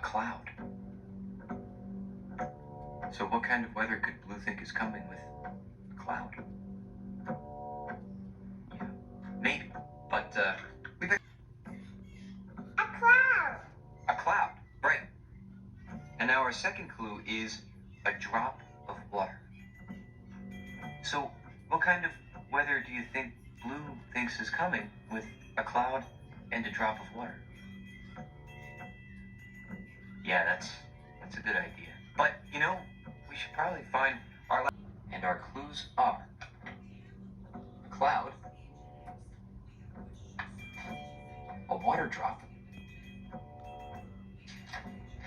cloud. So what kind of weather could Blue think is coming with a cloud? Yeah, maybe. But, we better... A cloud. A cloud, right. And now our second clue is a drop of water. So what kind of weather do you think Blue thinks is coming with a cloud and a drop of water? Yeah, that's a good idea. But, you know, we should probably find our... And our clues are a cloud, a water drop,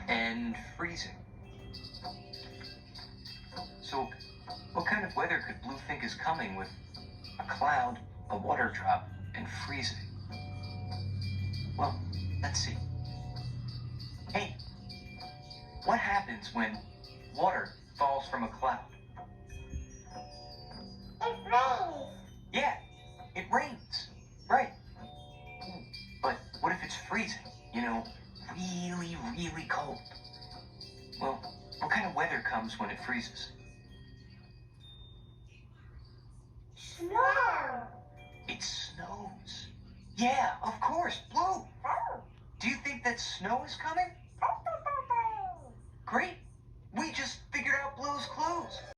and freezing. So, what kind of weather could Blue think is coming with a cloud, a water drop, and freezing? Well, let's see. Hey, what happens when water falls from a cloud? It rains. Yeah, it rains. Right. But what if it's freezing? You know, really, really cold. Well, what kind of weather comes when it freezes? Snow. It snows. Yeah, of course, Blue. Oh. Do you think that snow is coming? Great. We just figured out Blue's clues.